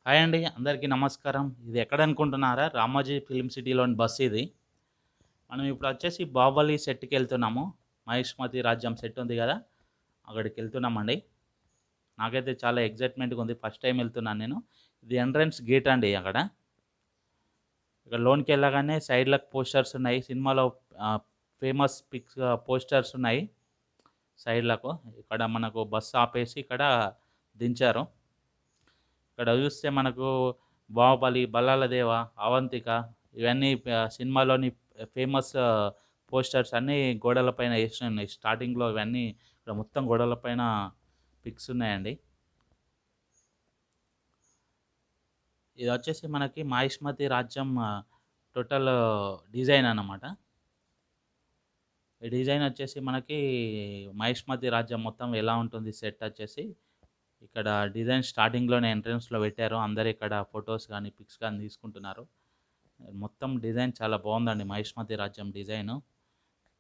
Hi అండి. అందరికీ నమస్కారం. ఇది ఎక్కడనుకుంటున్నారా? రామోజీ ఫిల్మ్ సిటీలోని బస్ ఇది. మనం ఇప్పుడొచ్చేసి 'బాహుబలి' సెట్‌కెళ్తున్నాము. 'మహిష్మతి రాజ్యం' సెట్ ఉంది గదా! అక్కడికెళ్తున్నామండి. నాకైతే చాలా ఎక్సైట్‌మెంట్‌గా ఉంది. ఫస్ట్ టైమ్ ఎళ్తున్నాను నేను. ఇది ఎంట్రన్స్ గేట్ అండి అక్కడ. ఇక్కడ లోనికెళ్ళగానే సైడ్‌లకు పోస్టర్స్ ఉన్నాయి. సినిమాలో ఫేమస్ పిక్స్ పోస్టర్స్ ఉన్నాయి సైడ్‌లకు. ఇక్కడ మనకు బస్ ఆపేసి ఇక్కడ దించారు. ఇక్కడ చూస్తే మనకు 'బాహుబలి', 'బల్లాల దేవ', 'అవంతిక' ఇవన్నీ సినిమాలోని ఫేమస్ పోస్టర్స్ అన్నీ గోడల పైన ఏషినున్నాయి. స్టార్టింగ్‌లో ఇవన్నీ ఇక్కడ మొత్తం గోడల పైన పిక్స్ ఉన్నాయండి. ఇదొచ్చేసి మనకి 'మహిష్మతి రాజ్యం' టోటల్ డిజైన్ అన్నమాట. ఈ డిజైన్ వచ్చేసి మనకి 'మహిష్మతి రాజ్యం' మొత్తం ఎలా ఉంటుంది సెట్ వచ్చేసి ఇక్కడ డిజైన్ స్టార్టింగ్‌లోనే ఎంట్రన్స్‌లో పెట్టారు. అందరూ ఇక్కడ ఫోటోస్ గాని, పిక్స్ గాని తీసుకుంటున్నారు. మొత్తం డిజైన్ చాలా బావుందండి 'మహిష్మతి రాజ్యం' డిజైను.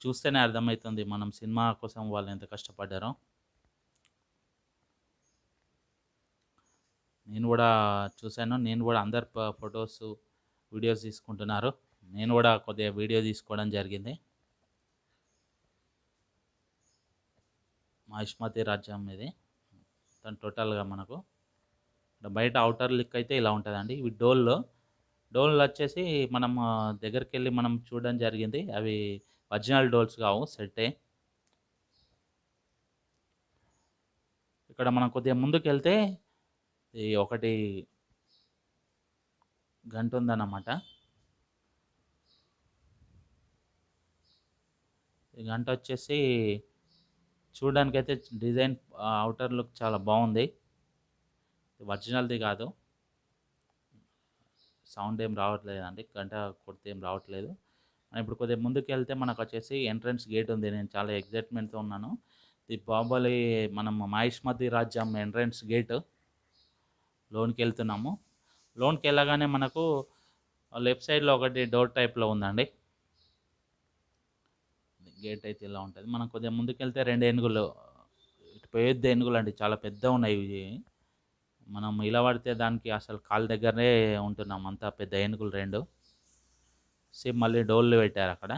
చూస్తేనే అర్థమైతుంది మనం సినిమా కోసం వాళ్ళు ఎంత కష్టపడ్డారో. నేను గూడా చూసాను. నేను గూడా అందరు ఫోటోసు, వీడియోస్ తీసుకుంటున్నారు. నేను గూడా కొద్దిగా వీడియో తీసుకోవడం జరిగింది. 'మహిష్మతి రాజ్యం' ఇది. మొత్తం టోటల్‌గా మనకు బయట ఔటర్ లుక్ అయితే ఇలా ఉంటదండి. ఇవి డోల్‌లో. డోల్‌లొచ్చేసి మనం దగ్గరికెళ్ళి మనం చూడడం జరిగింది. అవి ఒరిజినల్ డోల్స్ కావు సెట్టే. ఇక్కడ మనం కొద్దిగా ముందుకెళ్తే ఈ ఒకటి గంటుందన్నమాట. ఈ గంటొచ్చేసి చూడడానికైతే డిజైన్ ఔటర్ లుక్ చాలా బావుంది. ఒరిజినల్‌ది కాదు. సౌండ్ ఏం రావట్లేదండి. గంట కొడితే ఏం రావట్లేదు. మనం ఇప్పుడు కొద్దిగా ముందుకెళ్తే మనకొచ్చేసి ఎంట్రన్స్ గేట్ ఉంది. నేను చాలా ఎక్సైట్‌మెంట్‌తో ఉన్నాను. ఈ 'బాహుబలి' మనం 'మహిష్మతి రాజ్యం' ఎంట్రన్స్ గేట్ లోనికెళ్తున్నాము. లోనికెళ్ళగానే మనకు లెఫ్ట్ సైడ్‌లో ఒకటి డోర్ టైప్‌లో ఉందండి. గేట్ అయితే ఇలా ఉంటది. మనం కొద్దిగా ముందుకెళ్తే 2 ఏనుగులు ఇటు పెద్ద ఏనుగులండి. చాలా పెద్దగున్నాయి ఇవి. మనం ఇలా పడితే దానికి అసలు కాళ్ళ దగ్గరనే ఉంటున్నాం. అంత పెద్ద ఏనుగులు 2. సేమ్ మళ్ళీ డోర్లు పెట్టారక్కడ.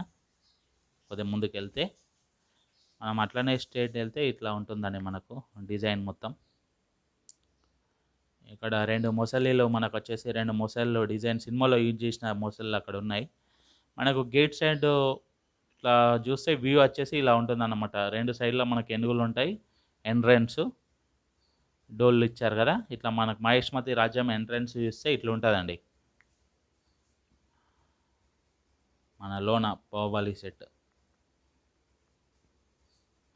కొద్దిగా ముందుకెళ్తే. మనం అట్లనే స్ట్రెయిట్ ఎళ్తే ఇట్లా ఉంటుందండి మనకు డిజైన్ మొత్తం. ఇక్కడ 2 మొసలిలు మనకొచ్చేసి 2 మొసళ్ళు డిజైన్ సినిమాలో యూజ్ చేసిన మొసళ్ళు అక్కడున్నాయి. మనకు గేట్ సైడ్ ఇట్లా చూస్తే వ్యూ వచ్చేసి ఇలా ఉంటుందన్నమాట. 2 సైడ్‌లో మనకు ఏనుగులుంటాయి. ఎంట్రన్స్ డోర్లు ఇచ్చారు గదా! ఇట్లా మనకు 'మహిష్మతి రాజ్యం' ఎంట్రన్స్ చూస్తే ఇట్లుంటదండి. మన లోన బాహుబలి సెట్.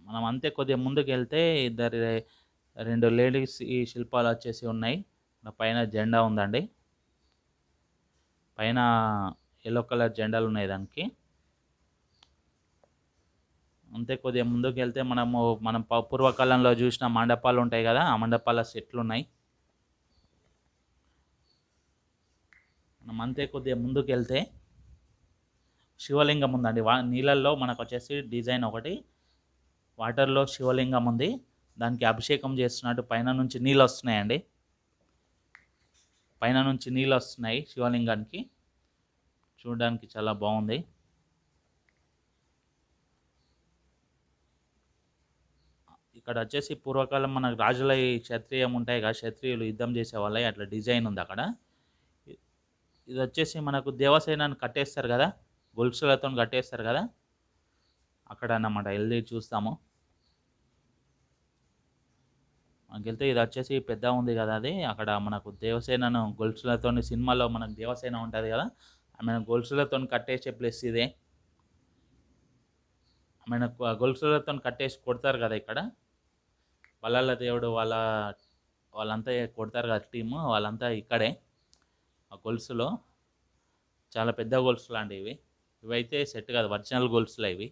మనం అంతే కొద్దిగా ముందుకెళ్తే 2 లేడీస్ ఈ శిల్పాలొచ్చేసి ఉన్నాయి. పైన జెండా ఉందండి. పైన యెల్లో కలర్ జెండాలున్నాయి దానికి. అంతే కొద్దిగా ముందుకెళ్తే మనం పూర్వకాలంలో జూసిన మండపాలుంటాయి గదా! ఆ మండపాల సెట్లున్నాయి. మనం అంతే కొద్దిగా ముందుకెళ్తే శివలింగం ఉందండి. నీళ్ళల్లో మనకొచ్చేసి డిజైన్ ఒకటి వాటర్‌లో శివలింగం ఉంది. దానికి అభిషేకం చేస్తున్నట్టు పైన నుంచి నీళ్ళొస్తున్నాయండి. పైన నుంచి నీళ్ళొస్తున్నాయి శివలింగానికి. చూడడానికి చాలా బావుంది. ఇక్కడొచ్చేసి పూర్వకాలం మనకు రాజులయి క్షత్రియం ఉంటాయి కదా! క్షత్రియులు యుద్ధం చేసేవాళ్ళయి అట్లా డిజైన్ ఉందక్కడ. ఇ ఇదొచ్చేసి మనకు దేవసేనని కట్టేస్తారు గదా! గొలుసులతోని కట్టేస్తారు గదా! అక్కడన్నమాట ఎళ్లి చూస్తాము. మనకెళ్తే ఇదొచ్చేసి పెద్దగుంది గదా! అది. అక్కడ మనకు దేవసేనను గొలుసులతోని సినిమాలో మనకు దేవసేన ఉంటది గదా! ఆమెను గొలుసులతోని కట్టేసే ప్లేస్ ఇదే. ఆమెను గొలుసులతోని కట్టేసి కొడతారు గదా! ఇక్కడ. బల్లాల దేవుడు వాళ్ళంతా కొడతారు గదా! టీము వాళ్ళంతా ఇక్కడే. ఆ గొలుసులో చాలా పెద్ద గొలుసులండి ఇవి. ఇవైతే సెట్ కాదు. ఒరిజినల్ గొలుసులే ఇవి.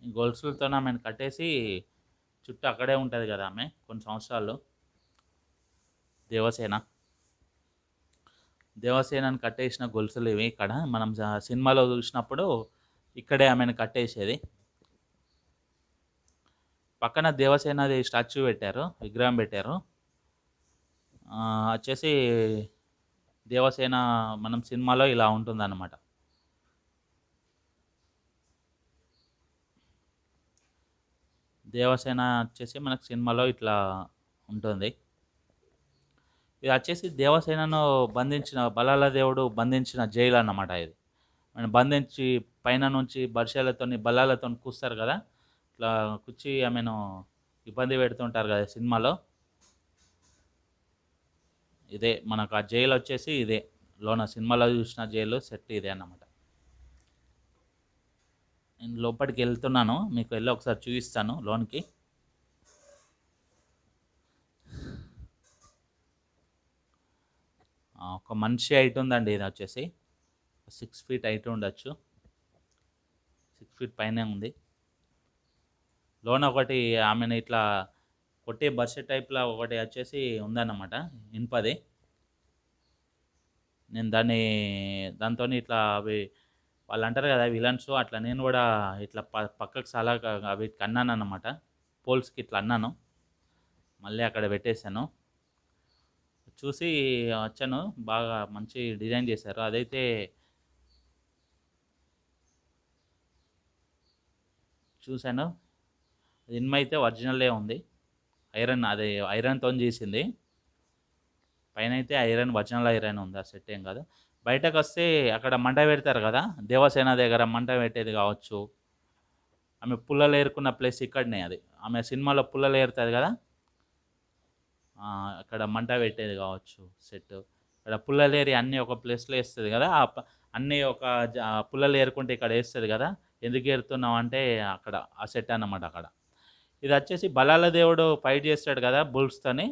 ఈ గొలుసులతోని ఆమెను కట్టేసి చుట్టూ అక్కడే ఉంటది గదా! ఆమె కొన్ని సంవత్సరాలు. దేవసేన. దేవసేనని కట్టేసిన గొలుసులివి ఇక్కడ. మనం సినిమాలో చూసినప్పుడు ఇక్కడే ఆమెను కట్టేసేది. పక్కన దేవసేనది స్టాచ్యూ పెట్టారు, విగ్రహం పెట్టారు. వచ్చేసి దేవసేన మనం సినిమాలో ఇలా ఉంటుందన్నమాట. దేవసేన వచ్చేసి మనకు సినిమాలో ఇట్లా ఉంటుంది. ఇది వచ్చేసి దేవసేనను బంధించిన బలాల దేవుడు బంధించిన జైలు అన్నమాట ఇది. మనం బంధించి పైన నుంచి బర్షాలతోని బల్లాలతోని కూస్తారు కదా, ఇట్లా కూర్చి ఆమెను ఇబ్బంది పెడుతుంటారు కదా సినిమాలో. ఇదే మనకు ఆ జైలు వచ్చేసి ఇదే, లోన సినిమాలో చూసిన జైలు సెట్ ఇదే అన్నమాట. నేను లోపలికి వెళ్తున్నాను, మీకు వెళ్ళి ఒకసారి చూపిస్తాను లోనికి. ఒక మనిషి హైట్ ఉందండి ఇది వచ్చేసి, 6 ఫీట్ హైట్ ఉండొచ్చు, 6 ఫీట్ పైనే ఉంది. లోన ఒకటి ఆమెను ఇట్లా కొట్టే బర్ష టైప్లో ఒకటి వచ్చేసి ఉందన్నమాట, ఇనుపది. నేను దాంతో ఇట్లా అవి వాళ్ళు అంటారు కదా విలన్స్, అట్లా నేను కూడా ఇట్లా పక్కకు చాలా వీటికి అన్నాను అన్నమాట, పోల్స్కి ఇట్లా అన్నాను, మళ్ళీ అక్కడ పెట్టేశాను. చూసి వచ్చాను, బాగా మంచి డిజైన్ చేశారు. అదైతే చూశాను, ఇనుము అయితే ఒరిజినలే ఉంది, ఐరన్, అది ఐరన్తో చేసింది. పైన అయితే ఐరన్, ఒరిజినల్ ఐరన్ ఉంది, ఆ సెట్ ఏం కాదు. బయటకు వస్తే అక్కడ మంట పెడతారు కదా, దేవసేన దగ్గర మంట పెట్టేది కావచ్చు, ఆమె పుల్లలు ఏరుకున్న ప్లేస్ ఇక్కడనే, అది ఆమె సినిమాలో పుల్లలు ఏరుతుంది కదా, అక్కడ మంట పెట్టేది కావచ్చు సెట్. ఇక్కడ పుల్లలు ఏరి అన్నీ ఒక ప్లేస్లో వేస్తుంది కదా, అన్నీ ఒక పుల్లలు ఏరుకుంటే ఇక్కడ వేస్తుంది కదా, ఎందుకు ఏరుతున్నాం అంటే అక్కడ ఆ సెట్ అన్నమాట అక్కడ. ఇది వచ్చేసి బలాల దేవుడు ఫైట్ చేస్తాడు కదా బుల్స్తోని,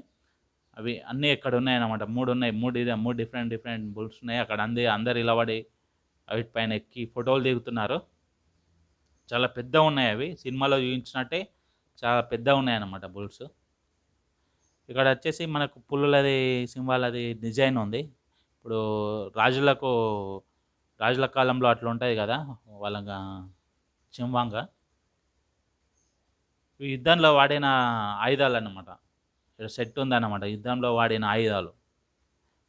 అవి అన్నీ ఇక్కడ ఉన్నాయన్నమాట, 3 ఉన్నాయి, 3 డిఫరెంట్ బుల్స్ ఉన్నాయి అక్కడ. అందరు ఇలబడి వీటిపైన ఎక్కి ఫోటోలు దిగుతున్నారు. చాలా పెద్ద ఉన్నాయి అవి, సినిమాలో చూపించినట్టే చాలా పెద్ద ఉన్నాయన్నమాట బుల్స్. ఇక్కడ వచ్చేసి మనకు పులులది సింబల్ అది డిజైన్ ఉంది. ఇప్పుడు రాజుల కాలంలో అట్లా ఉంటుంది కదా, వాళ్ళ చింవాంగ, యుద్ధంలో వాడిన ఆయుధాలు అన్నమాట. ఇక్కడ సెట్ ఉందన్నమాట, యుద్ధంలో వాడిన ఆయుధాలు.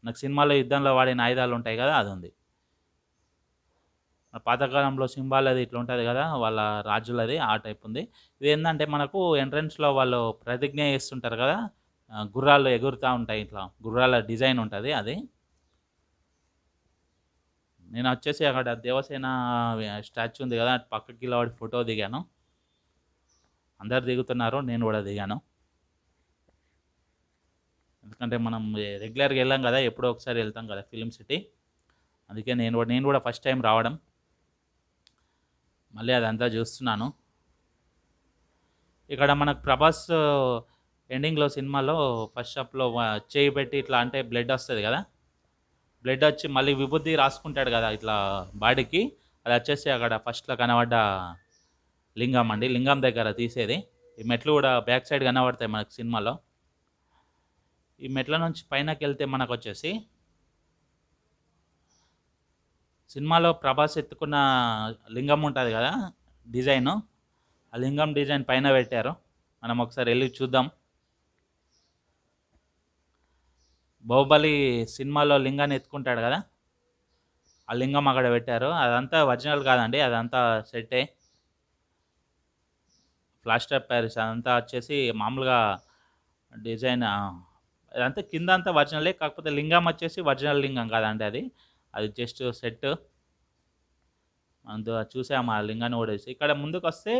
నాకు సినిమాలో యుద్ధంలో వాడిన ఆయుధాలు ఉంటాయి కదా, అది ఉంది. పాతకాలంలో సింబాల్ అది ఇట్లా ఉంటుంది కదా, వాళ్ళ రాజులది ఆ టైప్ ఉంది. ఇది ఏంటంటే మనకు ఎంట్రన్స్లో వాళ్ళు ప్రతిజ్ఞ చేస్తుంటారు కదా, గుర్రాలు ఎగురుతూ ఉంటాయి, ఇట్లా గుర్రాల డిజైన్ ఉంటుంది అది. నేను వచ్చేసి అక్కడ దేవసేన స్టాచ్యూ ఉంది కదా, పక్కకి వాడి ఫోటో దిగాను. అందరు దిగుతున్నారు, నేను కూడా దిగాను. ఎందుకంటే మనం రెగ్యులర్గా వెళ్ళాం కదా, ఎప్పుడో ఒకసారి వెళ్తాం కదా ఫిలిం సిటీ, అందుకే నేను కూడా ఫస్ట్ టైం రావడం, మళ్ళీ అదంతా చూస్తున్నాను. ఇక్కడ మనకు ప్రభాస్ ఎండింగ్లో సినిమాలో ఫస్ట్ షాప్లో చేయి పెట్టి ఇట్లా అంటే బ్లడ్ వస్తుంది కదా, బ్లడ్ వచ్చి మళ్ళీ విభూతి రాసుకుంటాడు కదా ఇట్లా బాడీకి, అది వచ్చేసి అక్కడ ఫస్ట్లో కనబడ్డ లింగం అండి, లింగం దగ్గర తీసేది. ఈ మెట్లు కూడా బ్యాక్ సైడ్ కనబడతాయి మనకు సినిమాలో. ఈ మెట్ల నుంచి పైనకి వెళ్తే మనకు వచ్చేసి సినిమాలో ప్రభాస్ ఎత్తుకున్న లింగం ఉంటుంది కదా డిజైను, ఆ లింగం డిజైన్ పైన పెట్టారు. మనం ఒకసారి వెళ్ళి చూద్దాం. బాహుబలి సినిమాలో లింగాన్ని ఎత్తుకుంటాడు కదా, ఆ లింగం అక్కడ పెట్టారు. అదంతా ఒరిజినల్ కాదండి, అదంతా సెట్టే, ప్లాస్టర్ ఆఫ్ ప్యారిస్. అదంతా వచ్చేసి మామూలుగా డిజైన్, అదంతా కింద అంతా ఒరిజినలే, కాకపోతే లింగం వచ్చేసి ఒరిజినల్ లింగం కాదండి, అది జస్ట్ సెట్. అందు చూసాము ఆ లింగాన్ని కూడా. ఇక్కడ ముందుకు వస్తే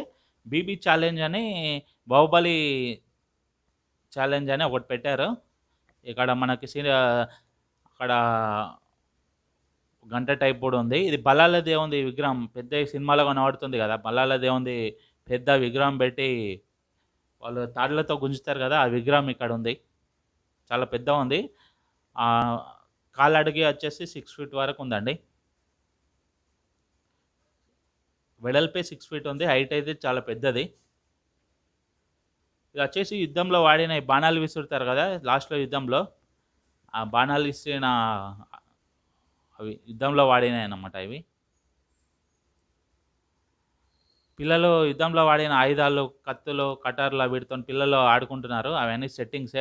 బీబీ ఛాలెంజ్ అని, బాహుబలి ఛాలెంజ్ అని ఒకటి పెట్టారు. ఇక్కడ మనకి అక్కడ గంట టైప్ కూడా ఉంది. ఇది బల్లాల దేవుంది విగ్రహం, పెద్ద సినిమాలో కనబడుతుంది కదా, బల్లాల దేవుంది పెద్ద విగ్రహం పెట్టి వాళ్ళు తాడులతో గుంజుతారు కదా, ఆ విగ్రహం ఇక్కడ ఉంది, చాలా పెద్ద ఉంది. కాలు అడిగి వచ్చేసి 6 ఫీట్ వరకు ఉందండి, వెడల్పే 6 ఫీట్ ఉంది, హైట్ అయితే చాలా పెద్దది. ఇది వచ్చేసి యుద్ధంలో వాడిన బాణాలు విసురుతారు కదా లాస్ట్లో యుద్ధంలో, ఆ బాణాలు విసిరిన అవి యుద్ధంలో వాడినాయి అన్నమాట ఇవి. పిల్లలు యుద్ధంలో వాడిన ఆయుధాలు, కత్తులు, కటార్లు వీటితోని పిల్లలు ఆడుకుంటున్నారు. అవన్నీ సెట్టింగ్సే.